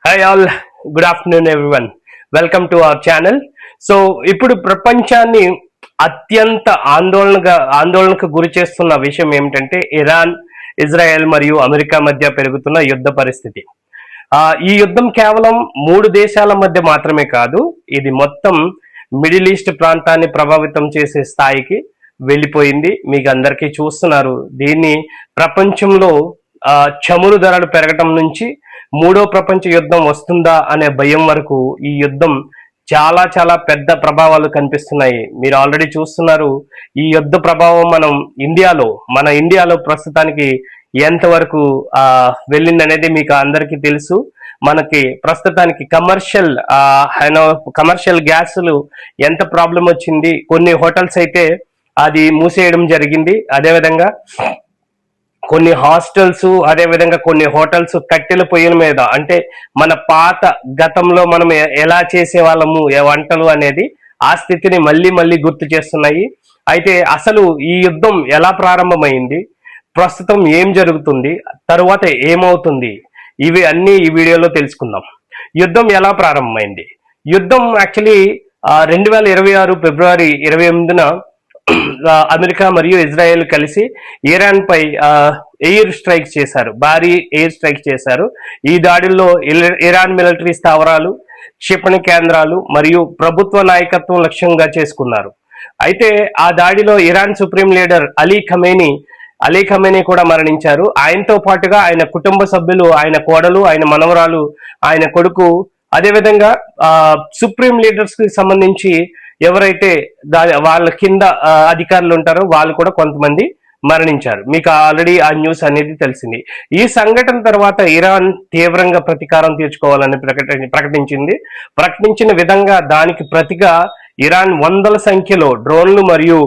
Hi all, good afternoon everyone. Welcome to our channel. So ఇప్పుడు ప్రపంచాన్ని అత్యంత ఆందోళనకు గురి చేస్తున్న విషయం ఏమిటంటే ఇరాన్, ఇజ్రాయెల్ మరియు అమెరికా మధ్య పెరుగుతున్న యుద్ధ పరిస్థితి. ఈ యుద్ధం కేవలం 3 దేశాల మధ్య మాత్రమే కాదు, ఇది మొత్తం మిడిల్ ఈస్ట్ ప్రాంతాన్ని ప్రభావితం చేసే స్థాయికి వెళ్ళిపోయింది. మీకు అందరికీ చూస్తున్నారు. దీన్ని ప్రపంచంలో చమురు ధరలు పెరగటం నుంచి మూడో ప్రపంచ యుద్ధం వస్తుందా అనే భయం వరకు ఈ యుద్ధం చాలా చాలా పెద్ద ప్రభావాలు కనిపిస్తున్నాయి. మీరు ఆల్రెడీ చూస్తున్నారు. ఈ యుద్ధ ప్రభావం మన ఇండియాలో ప్రస్తుతానికి ఎంతవరకు వెళ్ళిందనేది మీకు అందరికీ తెలుసు. మనకి ప్రస్తుతానికి కమర్షియల్ గ్యాసులు ఎంత ప్రాబ్లం వచ్చింది. కొన్ని హోటల్స్ అయితే అది మూసేయడం జరిగింది. అదేవిధంగా కొన్ని హాస్టల్స్, అదేవిధంగా కొన్ని హోటల్స్ కట్టెల పొయ్యిల మీద, అంటే మన పాత గతంలో మనం ఎలా చేసేవాళ్ళము వంటలు అనేది ఆ స్థితిని మళ్ళీ గుర్తు చేస్తున్నాయి. అయితే అసలు ఈ యుద్ధం ఎలా ప్రారంభమైంది, ప్రస్తుతం ఏం జరుగుతుంది, తరువాత ఏమవుతుంది, ఇవి అన్ని ఈ వీడియోలో తెలుసుకుందాం. యుద్ధం ఎలా ప్రారంభమైంది? యుద్ధం యాక్చువల్లీ 2026 ఫిబ్రవరి 28న అమెరికా మరియు ఇజ్రాయెల్ కలిసి ఇరాన్ పై ఎయిర్ స్ట్రైక్ చేశారు, భారీ ఎయిర్ స్ట్రైక్ చేశారు. ఈ దాడుల్లో ఇరాన్ మిలిటరీ స్థావరాలు, క్షిపణి కేంద్రాలు మరియు ప్రభుత్వ నాయకత్వం లక్ష్యంగా చేసుకున్నారు. అయితే ఆ దాడిలో Iran supreme leader Ali Khamenei కూడా మరణించారు. ఆయనతో పాటుగా ఆయన కుటుంబ సభ్యులు, ఆయన కోడలు, ఆయన మనవరాలు, ఆయన కొడుకు, అదేవిధంగా సుప్రీం లీడర్స్ కి సంబంధించి ఎవరైతే వాళ్ళ కింద అధికారులు ఉంటారో వాళ్ళు కూడా కొంతమంది మరణించారు. మీకు ఆల్రెడీ ఆ న్యూస్ అనేది తెలిసింది. ఈ సంఘటన తర్వాత ఇరాన్ తీవ్రంగా ప్రతీకారం తీర్చుకోవాలని ప్రకటించిన విధంగా దానికి ప్రతిగా ఇరాన్ వందల సంఖ్యలో డ్రోన్లు మరియు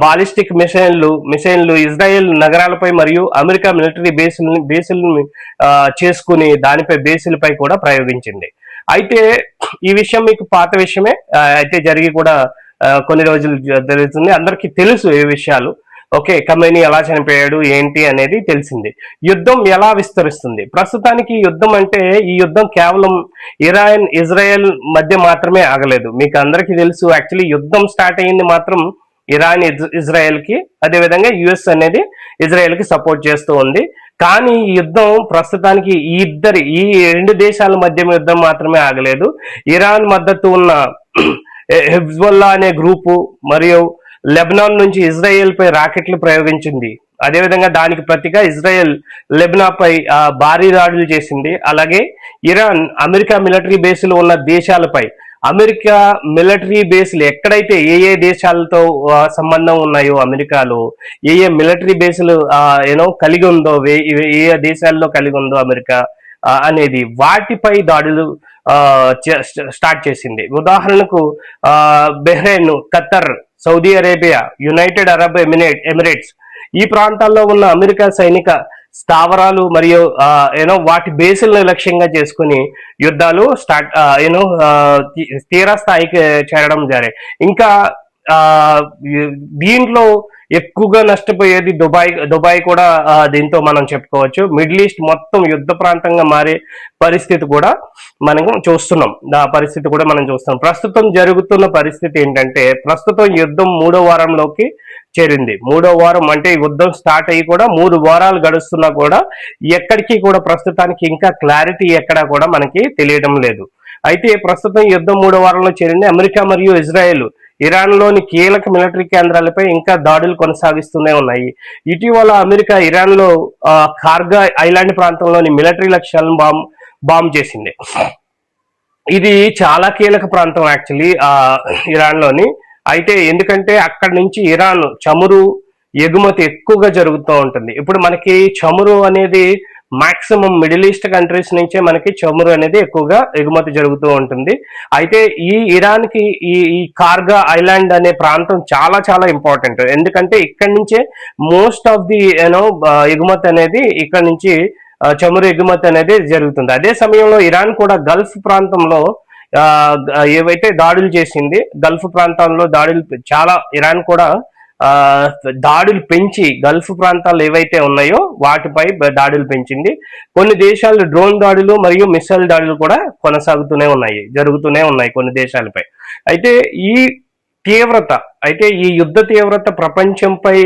బాలిస్టిక్ మిసైన్లు ఇజ్రాయెల్ నగరాలపై మరియు అమెరికా మిలిటరీ బేసులను చేసుకుని దానిపై బేసులపై కూడా ప్రయోగించింది. అయితే ఈ విషయం మీకు పాత విషయమే, అయితే జరిగి కూడా కొన్ని రోజులు జరుగుతుంది. అందరికీ తెలుసు ఈ విషయాలు. ఓకే, ఖమేనీ ఎలా చనిపోయాడు ఏంటి అనేది తెలిసింది. యుద్ధం ఎలా విస్తరిస్తుంది? ప్రస్తుతానికి యుద్ధం అంటే ఈ యుద్ధం కేవలం ఇరాన్ ఇజ్రాయెల్ మధ్య మాత్రమే ఆగలేదు. మీకు అందరికీ తెలుసు. యాక్చువల్లీ యుద్ధం స్టార్ట్ అయ్యింది మాత్రం ఇరాన్ ఇజ్రాయెల్ కి, అదేవిధంగా యుఎస్ అనేది ఇజ్రాయెల్ కి సపోర్ట్ చేస్తూ ఉంది. కానీ ఈ యుద్ధం ప్రస్తుతానికి ఈ 2 దేశాల మధ్య యుద్ధం మాత్రమే ఆగలేదు. ఇరాన్ మద్దతు ఉన్న హెజ్బొల్లా అనే గ్రూపు మరియు లెబనాన్ నుంచి ఇజ్రాయెల్ పై రాకెట్లు ప్రయోగించింది. అదేవిధంగా దానికి ప్రతిగా ఇజ్రాయెల్ లెబనాపై భారీ దాడులు చేసింది. అలాగే ఇరాన్ అమెరికా మిలిటరీ బేసులు ఉన్న దేశాలపై, అమెరికా మిలిటరీ బేస్లు ఎక్కడైతే ఏ దేశాలతో సంబంధం ఉన్నాయో అమెరికాలో ఏ మిలిటరీ బేస్లు కలిగి ఉందో, ఏ దేశాల్లో కలిగి ఉందో అమెరికా అనేది వాటిపై దాడులు స్టార్ట్ చేసింది. ఉదాహరణకు Bahrain, Khattar, Saudi Arabia, United Arab Emirates ఈ ప్రాంతాల్లో ఉన్న అమెరికా సైనిక స్థావరాలు మరియు వాటి బేసులను లక్ష్యంగా చేసుకుని యుద్ధాలు తీరా స్థాయికి చేరడం జరిగాయి. ఇంకా దీంట్లో ఎక్కువగా నష్టపోయేది దుబాయ్ కూడా దీంతో మనం చెప్పుకోవచ్చు. మిడిల్ ఈస్ట్ మొత్తం యుద్ధ ప్రాంతంగా మారే పరిస్థితి కూడా మనం చూస్తున్నాం. ప్రస్తుతం జరుగుతున్న పరిస్థితి ఏంటంటే, ప్రస్తుతం యుద్ధం 3వ వారంలోకి చేరింది. 3వ వారం అంటే యుద్ధం స్టార్ట్ అయ్యి కూడా 3 వారాలు గడుస్తున్నా కూడా ఎక్కడికి కూడా ప్రస్తుతానికి ఇంకా క్లారిటీ ఎక్కడా కూడా మనకి తెలియడం లేదు. అయితే ప్రస్తుతం యుద్ధం 3వ వారంలో చేరింది. అమెరికా మరియు ఇజ్రాయెల్ ఇరాన్లోని కీలక మిలిటరీ కేంద్రాలపై ఇంకా దాడులు కొనసాగిస్తూనే ఉన్నాయి. ఇటీవల అమెరికా ఇరాన్లో కార్గా ఐలాండ్ ప్రాంతంలోని మిలిటరీ లక్ష్యాలను బాంబ్ చేసింది. ఇది చాలా కీలక ప్రాంతం యాక్చువల్లీ ఇరాన్లోని. అయితే ఎందుకంటే అక్కడి నుంచి ఇరాన్ చమురు ఎగుమతి ఎక్కువగా జరుగుతూ ఉంటుంది. ఇప్పుడు మనకి చమురు అనేది మాక్సిమం మిడిల్ ఈస్ట్ కంట్రీస్ నుంచే మనకి చమురు అనేది ఎక్కువగా ఎగుమతి జరుగుతూ ఉంటుంది. అయితే ఈ ఇరాన్ కి ఈ కార్గా ఐలాండ్ అనే ప్రాంతం చాలా చాలా ఇంపార్టెంట్. ఎందుకంటే ఇక్కడి నుంచే మోస్ట్ ఆఫ్ ది ఎగుమతి అనేది ఇక్కడ నుంచి చమురు ఎగుమతి అనేది జరుగుతుంది. అదే సమయంలో ఇరాన్ కూడా గల్ఫ్ ప్రాంతంలో ఏవైతే దాడులు చేసింది, గల్ఫ్ ప్రాంతాల్లో దాడులు చాలా ఇరాన్ కూడా ఆ దాడులు పెంచి గల్ఫ్ ప్రాంతాలు ఏవైతే ఉన్నాయో వాటిపై దాడులు పెంచింది. కొన్ని దేశాలు డ్రోన్ దాడులు మరియు మిసైల్ దాడులు కూడా జరుగుతూనే ఉన్నాయి కొన్ని దేశాలపై. అయితే ఈ యుద్ధ తీవ్రత ప్రపంచంపై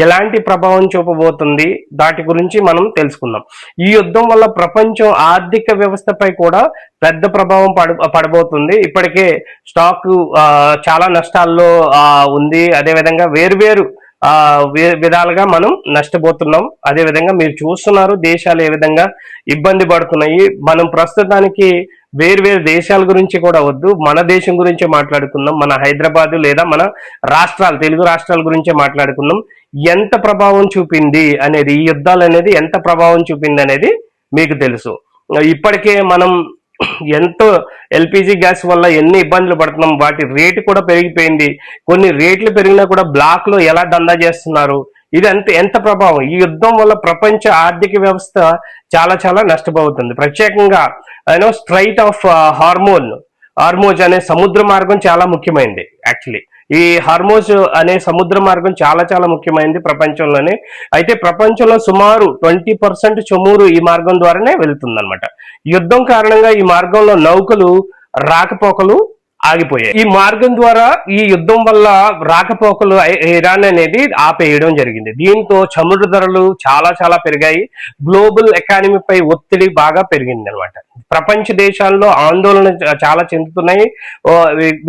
ఎలాంటి ప్రభావం చూపబోతుంది దాటి గురించి మనం తెలుసుకుందాం. ఈ యుద్ధం వల్ల ప్రపంచం ఆర్థిక వ్యవస్థపై కూడా పెద్ద ప్రభావం పడబోతుంది. ఇప్పటికే స్టాక్ చాలా నష్టాల్లో ఉంది. అదేవిధంగా వేర్వేరు విధాలుగా మనం నష్టపోతున్నాం. అదేవిధంగా మీరు చూస్తున్నారు దేశాలు ఏ విధంగా ఇబ్బంది పడుతున్నాయి. మనం ప్రస్తుతానికి వేర్వేరు దేశాల గురించి కూడా వద్దు, మన దేశం గురించే మాట్లాడుకుందాం. మన హైదరాబాద్ లేదా మన తెలుగు రాష్ట్రాల గురించే మాట్లాడుకుందాం. ఎంత ప్రభావం చూపింది అనేది, ఈ యుద్ధాలు అనేది ఎంత ప్రభావం చూపింది అనేది మీకు తెలుసు. ఇప్పటికే మనం ఎంతో ఎల్పిజి గ్యాస్ వల్ల ఎన్ని ఇబ్బందులు పడుతున్నాం. వాటి రేటు కూడా పెరిగిపోయింది. కొన్ని రేట్లు పెరిగినా కూడా బ్లాక్ లో ఎలా దందా చేస్తున్నారు. ఇది ఎంత ప్రభావం. ఈ యుద్ధం వల్ల ప్రపంచ ఆర్థిక వ్యవస్థ చాలా చాలా నష్టపోతుంది. ప్రత్యేకంగా స్ట్రైట్ ఆఫ్ హార్మోజ్ అనే సముద్ర మార్గం చాలా ముఖ్యమైనది. యాక్చువల్లీ ఈ హార్మోజ్ అనే సముద్ర మార్గం చాలా చాలా ముఖ్యమైనది ప్రపంచంలోనే. అయితే ప్రపంచంలో సుమారు 20% చమురు ఈ మార్గం ద్వారానే వెళ్తుంది అనమాట. యుద్ధం కారణంగా ఈ మార్గంలో నౌకలు రాకపోకలు ఆగిపోయాయి. ఈ మార్గం ద్వారా ఈ యుద్ధం వల్ల రాకపోకలు ఇరాన్ అనేది ఆపేయడం జరిగింది. దీంతో చమురు ధరలు చాలా చాలా పెరిగాయి. గ్లోబల్ ఎకానమీపై ఒత్తిడి బాగా పెరిగింది అనమాట. ప్రపంచ దేశాల్లో ఆందోళన చాలా చెందుతున్నాయి.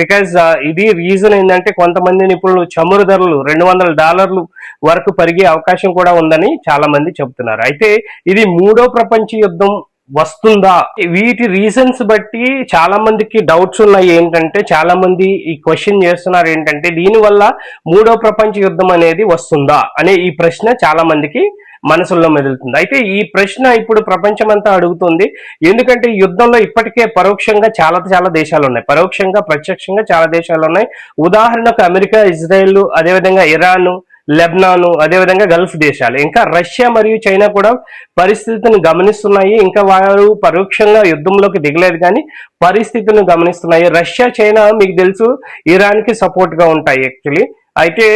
బికాజ్ ఇది రీజన్ ఏంటంటే కొంతమంది నిపుణులు చమురు ధరలు $200 వరకు పెరిగే అవకాశం కూడా ఉందని చాలా మంది చెబుతున్నారు. అయితే ఇది 3వ ప్రపంచ యుద్ధం వస్తుందా? వీటి రీజన్స్ బట్టి చాలా మందికి డౌట్స్ ఉన్నాయి. ఏంటంటే చాలా మంది ఈ క్వశ్చన్ చేస్తున్నారు ఏంటంటే దీనివల్ల 3వ ప్రపంచ యుద్ధం అనేది వస్తుందా అనే ఈ ప్రశ్న చాలా మందికి మనసుల్లో మెదులుతుంది. అయితే ఈ ప్రశ్న ఇప్పుడు ప్రపంచమంతా అడుగుతుంది. ఎందుకంటే ఈ యుద్ధంలో ఇప్పటికే పరోక్షంగా చాలా దేశాలు ఉన్నాయి, పరోక్షంగా ప్రత్యక్షంగా చాలా దేశాలు ఉన్నాయి. ఉదాహరణకు అమెరికా, ఇజ్రాయెల్, అదేవిధంగా ఇరాన్, లెబనాన్, అదేవిధంగా గల్ఫ్ దేశాలు, ఇంకా రష్యా మరియు చైనా కూడా పరిస్థితిని గమనిస్తున్నాయి. ఇంకా వారు పరోక్షంగా యుద్ధంలోకి దిగలేదు కానీ పరిస్థితులను గమనిస్తున్నాయి. రష్యా, చైనా మీకు తెలుసు ఇరాన్ కి సపోర్ట్ గా ఉంటాయి యాక్చువల్లీ. అయితే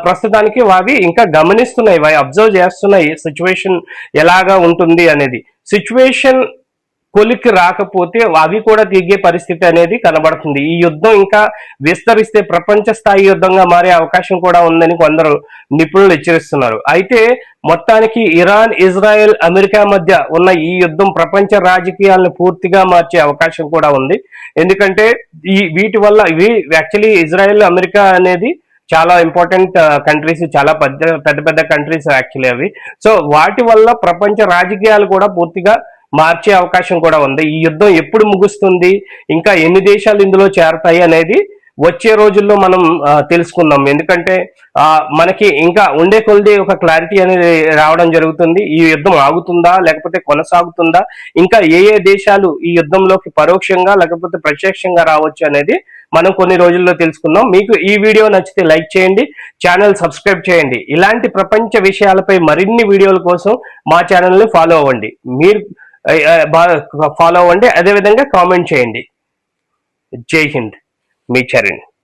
ప్రస్తుతానికి అవి ఇంకా గమనిస్తున్నాయి, అబ్జర్వ్ చేస్తున్నాయి సిచ్యువేషన్ ఎలాగా ఉంటుంది అనేది. సిచ్యువేషన్ కొలికి రాకపోతే అవి కూడా దిగే పరిస్థితి అనేది కనబడుతుంది. ఈ యుద్ధం ఇంకా విస్తరిస్తే ప్రపంచ స్థాయి యుద్ధంగా మారే అవకాశం కూడా ఉందని కొందరు నిపుణులు హెచ్చరిస్తున్నారు. అయితే మొత్తానికి ఇరాన్, ఇజ్రాయెల్, అమెరికా మధ్య ఉన్న ఈ యుద్ధం ప్రపంచ రాజకీయాలను పూర్తిగా మార్చే అవకాశం కూడా ఉంది. ఎందుకంటే వీటి వల్ల యాక్చువల్లీ ఇజ్రాయెల్, అమెరికా అనేది చాలా ఇంపార్టెంట్ కంట్రీస్, చాలా పెద్ద కంట్రీస్ యాక్చువల్లీ అవి. సో వాటి వల్ల ప్రపంచ రాజకీయాలు కూడా పూర్తిగా మార్చే అవకాశం కూడా ఉంది. ఈ యుద్ధం ఎప్పుడు ముగుస్తుంది, ఇంకా ఎన్ని దేశాలు ఇందులో చేరతాయి అనేది వచ్చే రోజుల్లో మనం తెలుసుకుందాం. ఎందుకంటే మనకి ఇంకా ఉండే కొద్ది ఒక క్లారిటీ అనేది రావడం జరుగుతుంది. ఈ యుద్ధం ఆగుతుందా లేకపోతే కొనసాగుతుందా, ఇంకా ఏ దేశాలు ఈ యుద్ధంలోకి పరోక్షంగా లేకపోతే ప్రత్యక్షంగా రావచ్చు అనేది మనం కొన్ని రోజుల్లో తెలుసుకుందాం. మీకు ఈ వీడియో నచ్చితే లైక్ చేయండి, ఛానల్ సబ్స్క్రైబ్ చేయండి. ఇలాంటి ప్రపంచ విషయాలపై మరిన్ని వీడియోల కోసం మా ఛానల్ని ఫాలో అవ్వండి. మీరు ఫాలో అవ్వండి, అదేవిధంగా కామెంట్ చేయండి. జై హింద్, మీ చరణ్.